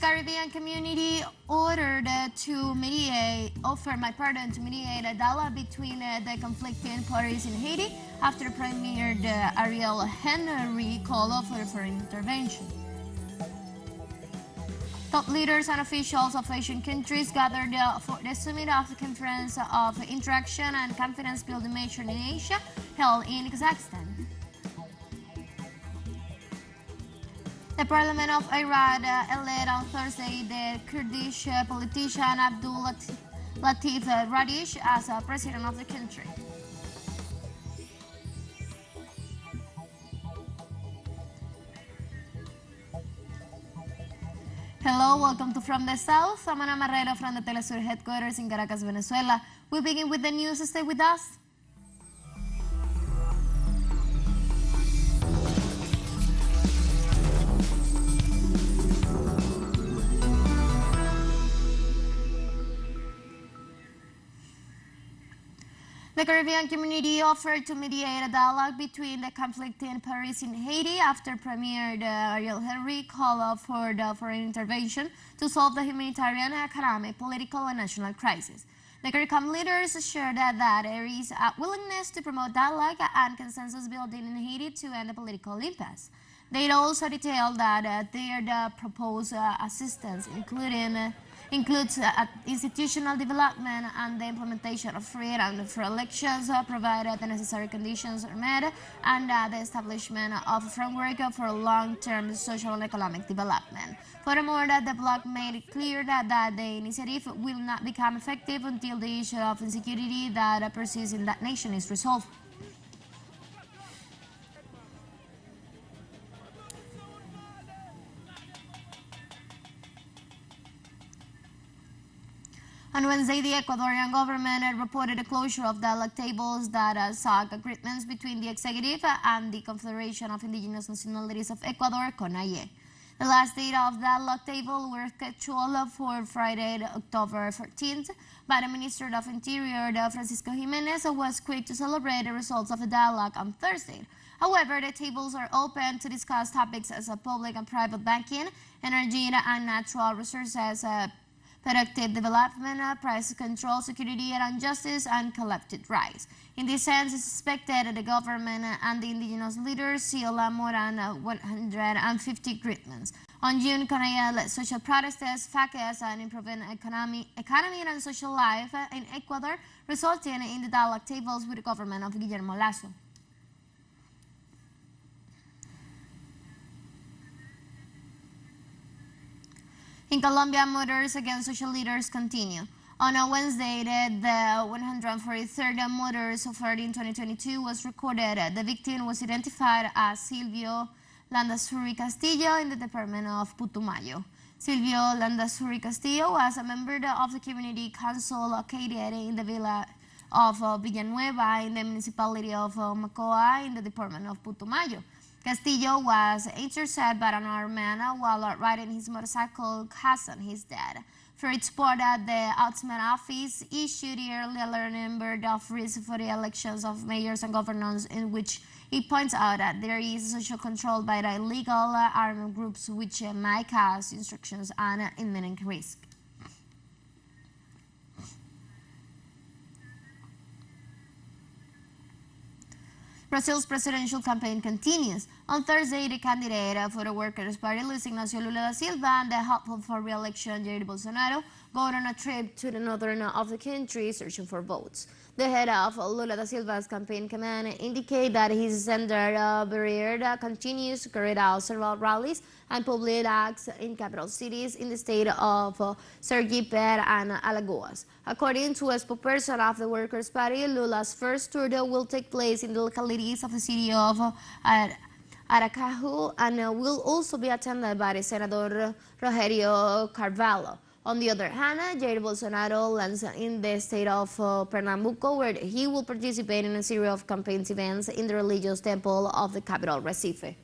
Caribbean community offered to mediate a dialogue between the conflicting parties in Haiti after Premier Ariel Henry called for foreign intervention. Top leaders and officials of Asian countries gathered for the summit of the Conference of Interaction and Confidence Building Measure in Asia held in Kazakhstan. The Parliament of Iraq elected on Thursday the Kurdish politician Abdul Latif Radish as president of the country. Hello, welcome to From the South. I'm Ana Marrero from the teleSUR headquarters in Caracas, Venezuela. We begin with the news. Stay with us. The Caribbean community offered to mediate a dialogue between the conflicting parties in Haiti after Premier Ariel Henry called for the foreign intervention to solve the humanitarian, economic, political, and national crisis. The CARICOM leaders assured that there is a willingness to promote dialogue and consensus building in Haiti to end the political impasse. They also detailed that their proposed assistance includes institutional development and the implementation of free and fair elections, provided the necessary conditions are met, and the establishment of a framework for long-term social and economic development. Furthermore, the bloc made it clear that the initiative will not become effective until the issue of insecurity that persists in that nation is resolved. On Wednesday, the Ecuadorian government reported the closure of dialogue tables that sought agreements between the executive and the Confederation of Indigenous Nationalities of Ecuador, CONAIE. The last date of dialogue table were scheduled for Friday, October 14th, but the Minister of Interior, Francisco Jimenez, was quick to celebrate the results of the dialogue on Thursday. However, the tables are open to discuss topics as public and private banking, energy and natural resources, productive development, price control, security and justice, and collective rights. In this sense, it's expected that the government and the indigenous leaders seal more than 150 agreements. On June, CONAIE led social protests, focused on improving economy and social life in Ecuador, resulting in the dialogue tables with the government of Guillermo Lasso. In Colombia, murders against social leaders continue. On a Wednesday, the 143rd murder so far in 2022 was recorded. The victim was identified as Silvio Landazuri Castillo in the department of Putumayo. Silvio Landazuri Castillo was a member of the community council located in the village of Villanueva in the municipality of Macoa in the department of Putumayo. Castillo was intercepted by an armed man while riding his motorcycle, causing his death. For its part, the Ombudsman Office issued the early alert number of risk for the elections of mayors and governors, in which it points out that there is social control by the illegal armed groups which might cause instructions and imminent risk. Brazil's presidential campaign continues. On Thursday, the candidate for the Workers' Party, Luis Ignacio Lula da Silva, and the hopeful for re-election, Jair Bolsonaro, go on a trip to the northern of the country searching for votes. The head of Lula da Silva's campaign command indicated that his center barrier continues to carry out several rallies and public acts in capital cities in the state of Sergipe and Alagoas. According to a spokesperson of the Workers' Party, Lula's first tour will take place in the localities of the city of Aracaju and will also be attended by Senator Rogerio Carvalho. On the other hand, Jair Bolsonaro lands in the state of Pernambuco, where he will participate in a series of campaign events in the religious temple of the capital, Recife.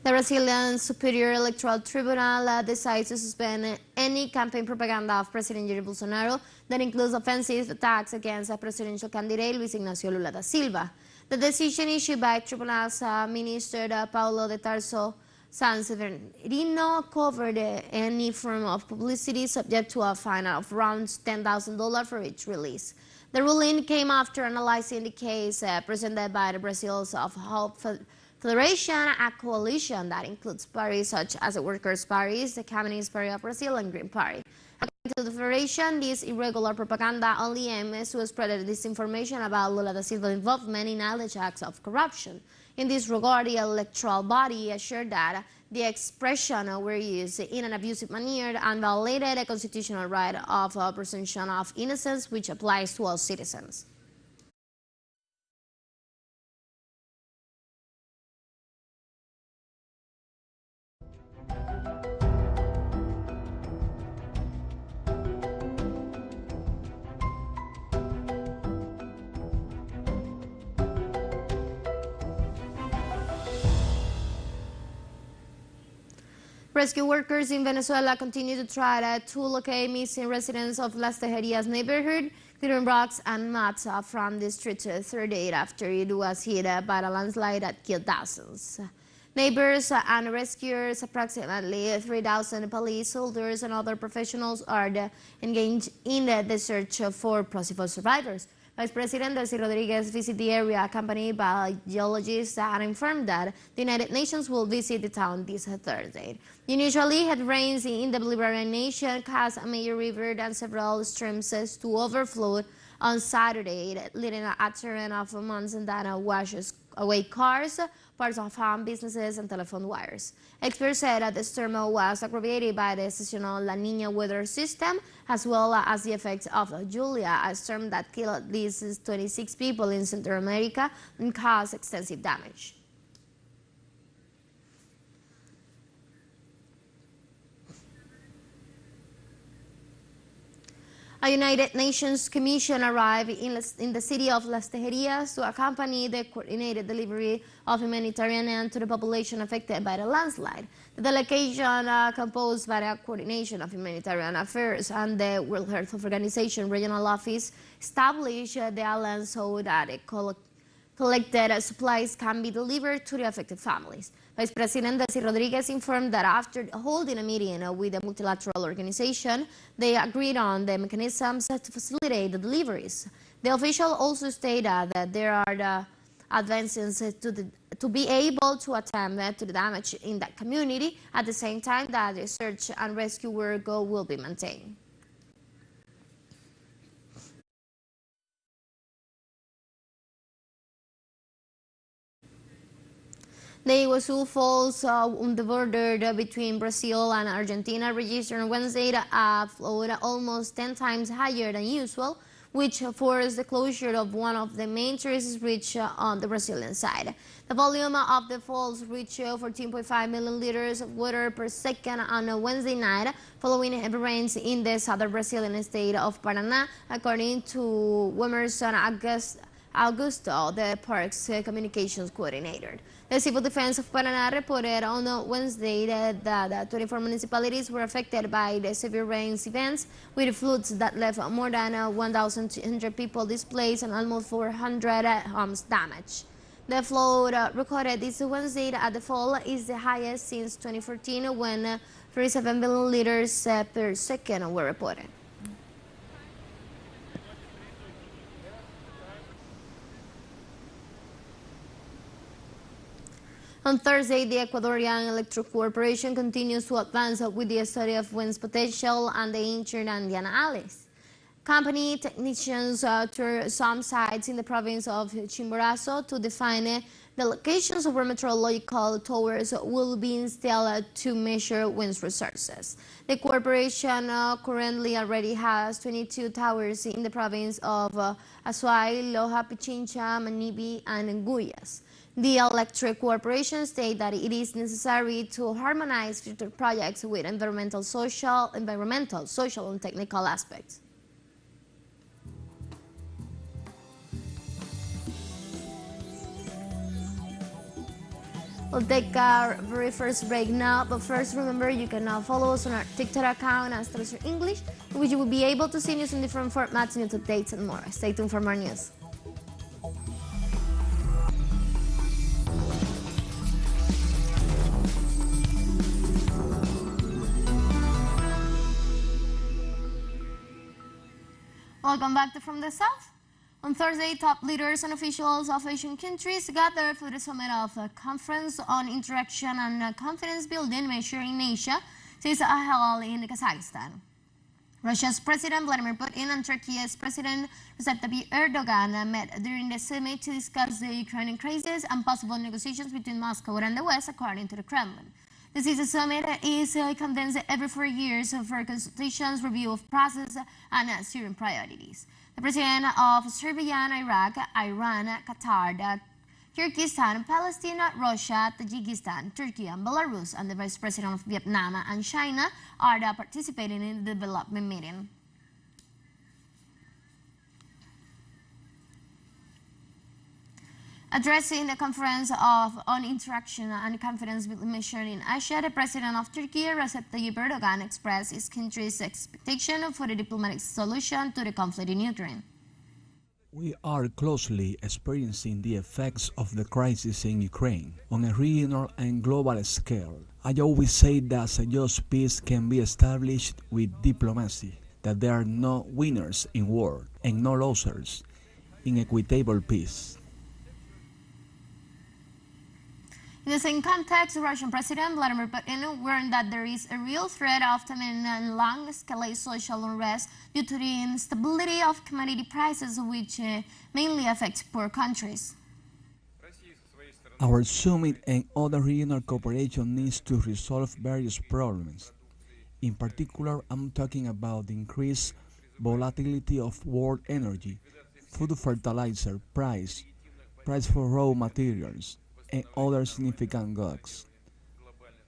The Brazilian Superior Electoral Tribunal decides to suspend any campaign propaganda of President Jair Bolsonaro that includes offensive attacks against a presidential candidate, Luis Ignacio Lula da Silva. The decision issued by Tribunal's Minister Paulo de Tarso Sanseverino covered any form of publicity subject to a fine of around $10,000 for each release. The ruling came after analyzing the case presented by the Brazil's of Hope Federation, a coalition that includes parties such as the Workers' Party, the Communist Party of Brazil, and Green Party. According to the Federation, this irregular propaganda only aims to spread disinformation about Lula da Silva's involvement in alleged acts of corruption. In this regard, the electoral body assured that the expression were used in an abusive manner and violated the constitutional right of presumption of innocence, which applies to all citizens. Rescue workers in Venezuela continue to try to locate missing residents of Las Tejerias neighborhood, clearing rocks and mud from the street third day after it was hit by a landslide that killed thousands. Neighbors and rescuers, approximately 3,000 police, soldiers, and other professionals are engaged in the search for possible survivors. Vice President Delcy Rodriguez visited the area accompanied by geologists and informed that the United Nations will visit the town this Thursday. Unusually, heavy rains in the Bolivarian nation caused a major river and several streams to overflow on Saturday, leading a terrain of months that washes away cars, parts of home, businesses, and telephone wires. Experts said that the storm was aggravated by the seasonal La Niña weather system, as well as the effects of Julia, a storm that killed at least 26 people in Central America and caused extensive damage. A United Nations commission arrived in the city of Las Tejerias to accompany the coordinated delivery of humanitarian aid to the population affected by the landslide. The delegation, composed by the Coordination of Humanitarian Affairs and the World Health Organization Regional Office, established the island so that collected supplies can be delivered to the affected families. Vice President Delcy Rodriguez informed that after holding a meeting with the multilateral organization, they agreed on the mechanisms to facilitate the deliveries. The official also stated that there are the advances to be able to attend to the damage in that community, at the same time that the search and rescue work will be maintained. The Iguazu Falls on the border between Brazil and Argentina registered on Wednesday a flow almost 10 times higher than usual, which forced the closure of one of the main tourist routes on the Brazilian side. The volume of the falls reached 14.5 million liters of water per second on a Wednesday night, following heavy rains in the southern Brazilian state of Paraná, according to Wemerson Augusto, the park's communications coordinator. The Civil Defense of Paraná reported on Wednesday that 24 municipalities were affected by the severe rains events, with floods that left more than 1,200 people displaced and almost 400 homes damaged. The flood recorded this Wednesday at the fall is the highest since 2014, when 37 billion liters per second were reported. On Thursday, the Ecuadorian Electric Corporation continues to advance with the study of wind's potential and the injured Andean alleys. Company technicians toured some sites in the province of Chimborazo to define the locations where meteorological towers will be installed to measure wind resources. The corporation currently already has 22 towers in the province of Azuay, Loja, Pichincha, Manibi, and Guyas. The Electric Corporation states that it is necessary to harmonize future projects with environmental, social, and technical aspects. We'll take our very first break now, but first remember you can now follow us on our TikTok account as teleSUR English, in which you will be able to see news in different formats, news updates, and more. Stay tuned for more news. Welcome back to From the South. On Thursday, top leaders and officials of Asian countries gathered for the summit of a conference on interaction and confidence building measure in Asia, held in Kazakhstan. Russia's President Vladimir Putin and Turkey's President Recep Tayyip Erdogan met during the summit to discuss the Ukrainian crisis and possible negotiations between Moscow and the West, according to the Kremlin. The CISA summit is condensed every 4 years for consultations, review of process, and Syrian priorities. The President of Serbia, Iraq, Iran, Qatar, Kyrgyzstan, Palestine, Russia, Tajikistan, Turkey, and Belarus, and the Vice President of Vietnam and China are participating in the development meeting. Addressing the conference on interaction and confidence building measure in Asia, the President of Turkey, Recep Tayyip Erdogan, expressed his country's expectation for a diplomatic solution to the conflict in Ukraine. We are closely experiencing the effects of the crisis in Ukraine on a regional and global scale. I always say that a just peace can be established with diplomacy, that there are no winners in war and no losers in equitable peace. In the same context, Russian President Vladimir Putin warned that there is a real threat of imminent and long-scale social unrest due to the instability of commodity prices, which mainly affects poor countries. Our summit and other regional cooperation needs to resolve various problems. In particular, I'm talking about the increased volatility of world energy, food fertilizer price for raw materials, and other significant goods.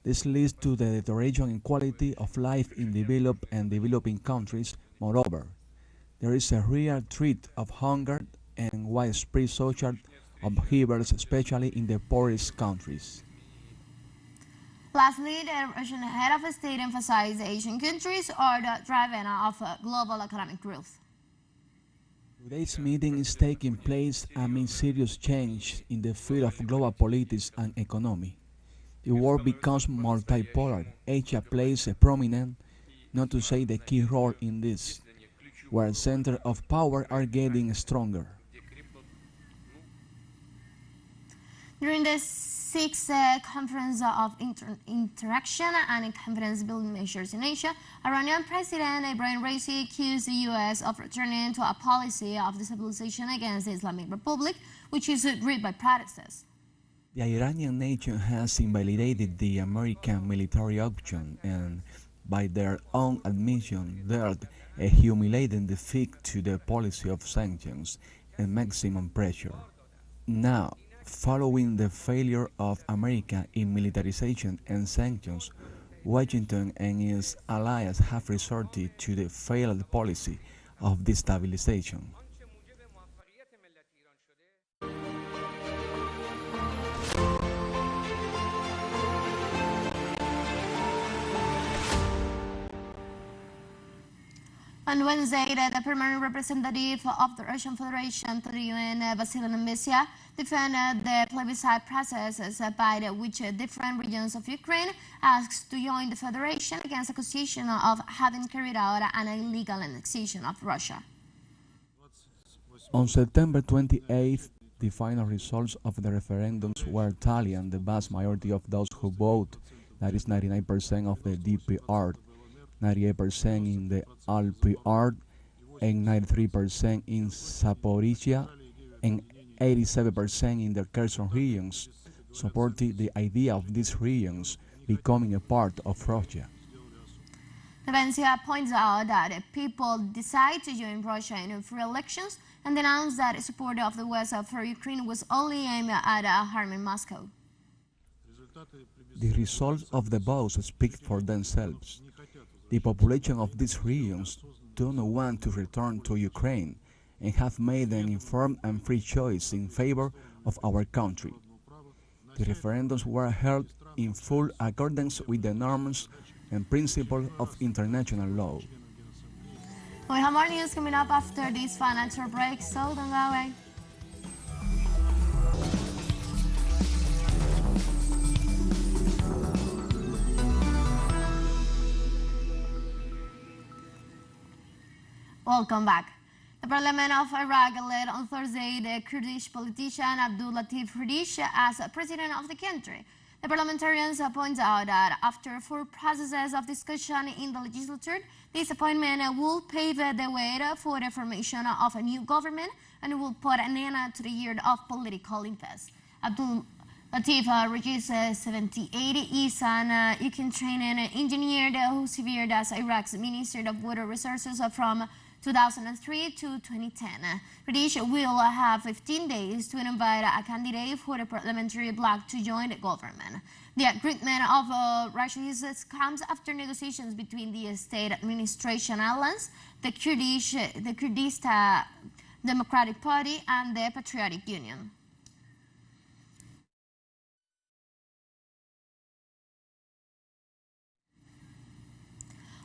This leads to the deterioration in quality of life in developed and developing countries. Moreover, there is a real threat of hunger and widespread social upheavals, especially in the poorest countries. Lastly, the Russian head of state emphasized Asian countries are the driver of global economic growth. Today's meeting is taking place amid serious change in the field of global politics and economy. The world becomes multipolar. Asia plays a prominent, not to say the key role in this, where centers of power are getting stronger. During the sixth Conference of Interaction and Confidence Building Measures in Asia, Iranian President Ibrahim Raisi accused the U.S. of returning to a policy of destabilization against the Islamic Republic, which is agreed by protesters. The Iranian nation has invalidated the American military option and, by their own admission, dealt a humiliating defeat to the policy of sanctions and maximum pressure. Now, following the failure of America in militarization and sanctions, Washington and its allies have resorted to the failed policy of destabilization. On Wednesday, the permanent representative of the Russian Federation to the UN, Vasily Nemesia, defended the plebiscite process by which different regions of Ukraine asked to join the federation against accusation of having carried out an illegal annexation of Russia. On September 28th, the final results of the referendums were tallied, and the vast majority of those who voted, that is 99% of the DPR, 98% in the LPR, and 93% in Zaporizhia, and 87% in the Kherson regions, supported the idea of these regions becoming a part of Russia. Nemesia points out that people decide to join Russia in free elections and denounced that support of the West for Ukraine was only aimed at harming Moscow. The results of the votes speak for themselves. The population of these regions do not want to return to Ukraine and have made an informed and free choice in favor of our country. The referendums were held in full accordance with the norms and principles of international law. We have more news coming up after this financial break, so don't go away. Welcome back. The Parliament of Iraq led on Thursday the Kurdish politician Abdul Latif Kurdish as president of the country. The parliamentarians point out that after 4 processes of discussion in the legislature, this appointment will pave the way for the formation of a new government and will put an end to the year of political impasse. Abdul Latif reaches 78, is an Ukrainian engineer who served as Iraq's Minister of Water Resources from 2003 to 2010. Kurdish will have 15 days to invite a candidate for the parliamentary bloc to join the government. The agreement of Russia's comes after negotiations between the state administration alliance, the Kurdistan Democratic Party, and the Patriotic Union.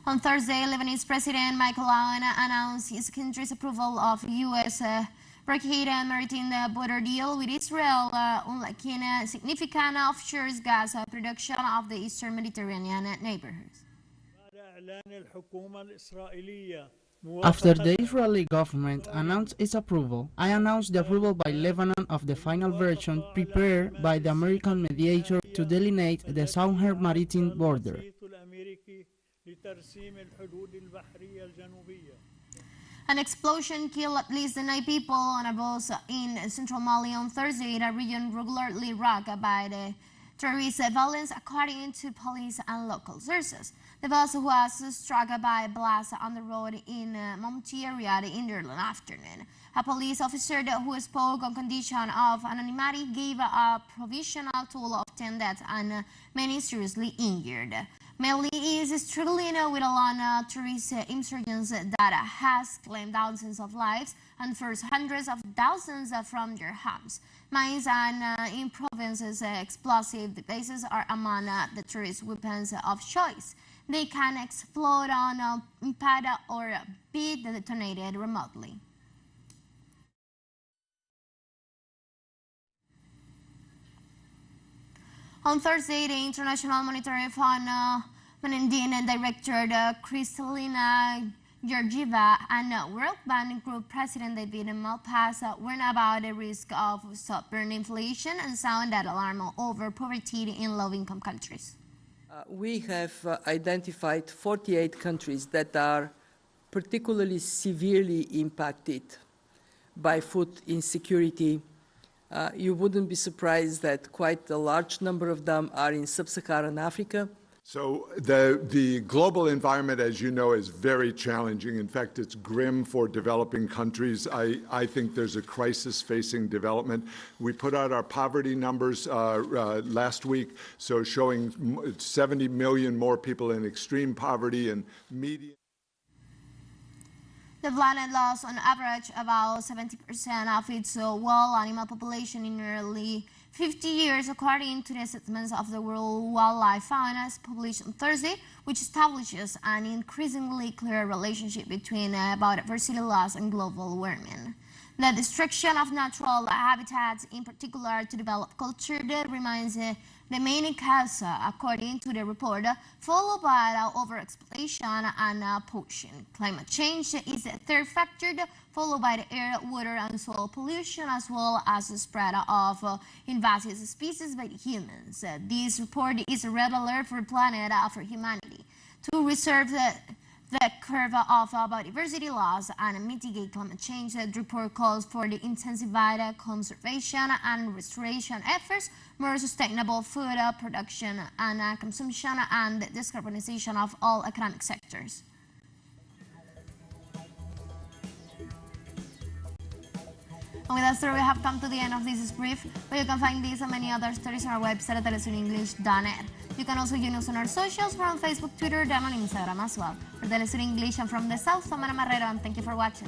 On Thursday, Lebanese President Michael Aoun announced his country's approval of U.S. blockade and maritime border deal with Israel, unlocking significant offshore gas production of the Eastern Mediterranean neighborhoods. After the Israeli government announced its approval, I announced the approval by Lebanon of the final version prepared by the American mediator to delineate the southern maritime border. An explosion killed at least 9 people on a bus in central Mali on Thursday, a region regularly rocked by the terrorist violence, according to police and local sources. The bus was struck by a blast on the road in Momti area in the early afternoon. A police officer who spoke on condition of anonymity gave a provisional total of 10 deaths and many seriously injured. Mali is struggling with a long terrorist insurgents that has claimed thousands of lives and forced hundreds of thousands from their homes. Mines and in provinces, explosive devices are among the terrorist weapons of choice. They can explode on impact or be detonated remotely. On Thursday, the International Monetary Fund Managing Director Kristalina Georgieva and World Bank Group President David Malpass warned about the risk of stubborn inflation and sounded alarm over poverty in low-income countries. We have identified 48 countries that are particularly severely impacted by food insecurity. You wouldn't be surprised that quite a large number of them are in sub-Saharan Africa. So the global environment, as you know, is very challenging. In fact, it's grim for developing countries. I think there's a crisis facing development. We put out our poverty numbers last week, so showing 70 million more people in extreme poverty and median. The planet lost on average about 70% of its wild animal population in nearly 50 years, according to the assessments of the World Wildlife Fund published on Thursday, which establishes an increasingly clear relationship between biodiversity loss and global warming. The destruction of natural habitats, in particular to develop culture, remains the main cause, according to the report, followed by overexploitation and pollution. Climate change is the third factor, followed by the air, water, and soil pollution, as well as the spread of invasive species by humans. This report is a red alert for the planet for humanity. To reserve the curve of biodiversity loss and mitigate climate change, the report calls for the intensified conservation and restoration efforts, more sustainable food production and consumption, and decarbonization of all economic sectors. And with that story, we have come to the end of this brief, but you can find these and many other stories on our website at telesurenglish.net. You can also join us on our socials from Facebook, Twitter, and on Instagram as well. For Telesur English, I'm from the South, I'm Ana Marrero, and thank you for watching.